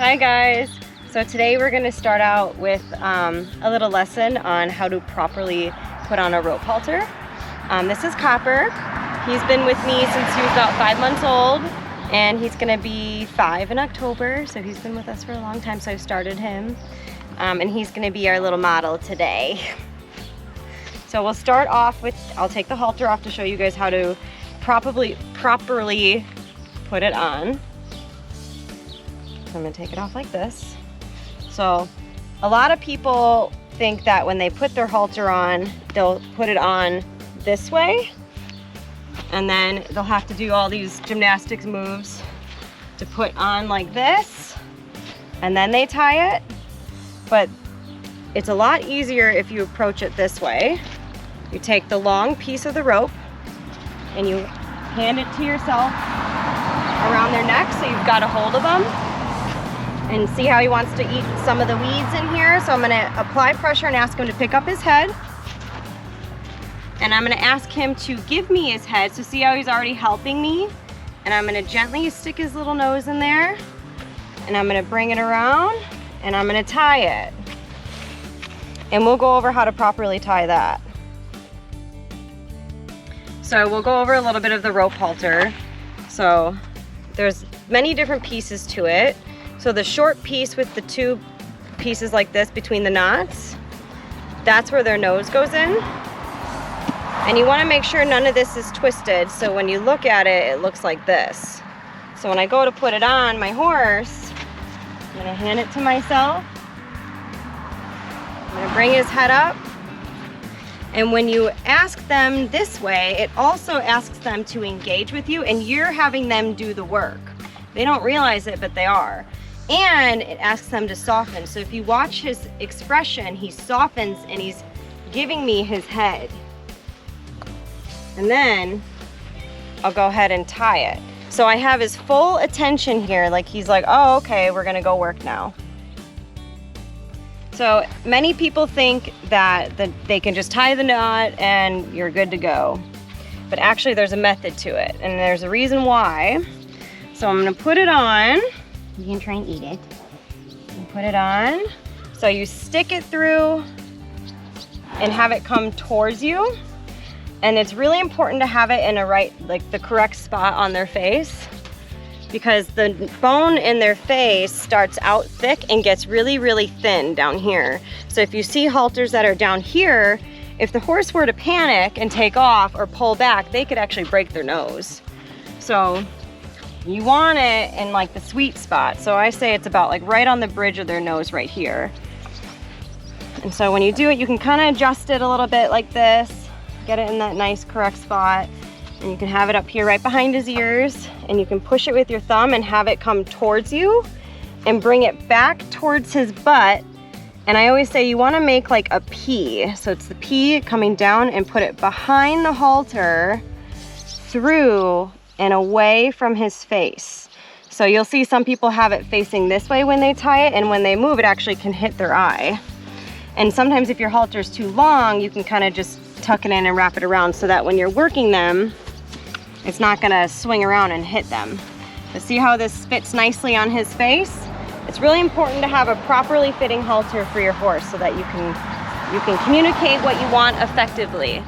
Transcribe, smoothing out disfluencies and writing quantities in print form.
Hi guys. So today we're going to start out with a little lesson on how to properly put on a rope halter. This is Copper. He's been with me since he was about 5 months old, and he's going to be 5 in October, so he's been with us for a long time, so I started him. And he's going to be our little model today. So we'll start off with, I'll take the halter off to show you guys how to properly put it on. So I'm going to take it off like this. So a lot of people think that when they put their halter on, they'll put it on this way, and then they'll have to do all these gymnastics moves to put on like this, and then they tie it. But it's a lot easier if you approach it this way. You take the long piece of the rope and you hand it to yourself around their neck, so you've got a hold of them. And see how he wants to eat some of the weeds in here. So I'm going to apply pressure and ask him to pick up his head. And I'm going to ask him to give me his head. So see how he's already helping me? And I'm going to gently stick his little nose in there. And I'm going to bring it around and I'm going to tie it. And we'll go over how to properly tie that. So we'll go over a little bit of the rope halter. So there's many different pieces to it. So the short piece with the two pieces like this between the knots, that's where their nose goes in. And you want to make sure none of this is twisted, so when you look at it, it looks like this. So when I go to put it on my horse, I'm going to hand it to myself. I'm going to bring his head up. And when you ask them this way, it also asks them to engage with you, and you're having them do the work. They don't realize it, but they are. And it asks them to soften. So if you watch his expression, he softens and he's giving me his head. And then I'll go ahead and tie it. So I have his full attention here, like he's like, oh, okay, we're gonna go work now. So many people think that they can just tie the knot and you're good to go. But actually there's a method to it, and there's a reason why. So I'm gonna put it on. You can try and eat it. You put it on. So you stick it through and have it come towards you. And it's really important to have it in the correct spot on their face, because the bone in their face starts out thick and gets really, really thin down here. So if you see halters that are down here, if the horse were to panic and take off or pull back, they could actually break their nose. So you want it in like the sweet spot. So I say it's about like right on the bridge of their nose right here. And so when you do it, you can kind of adjust it a little bit like this, get it in that nice correct spot. And you can have it up here right behind his ears, and you can push it with your thumb and have it come towards you and bring it back towards his butt. And I always say you want to make like a P. So it's the P coming down, and put it behind the halter, through and away from his face. So you'll see some people have it facing this way when they tie it, and when they move it actually can hit their eye. And sometimes if your halter is too long, you can kind of just tuck it in and wrap it around so that when you're working them, it's not gonna swing around and hit them. But see how this fits nicely on his face? It's really important to have a properly fitting halter for your horse so that you can communicate what you want effectively.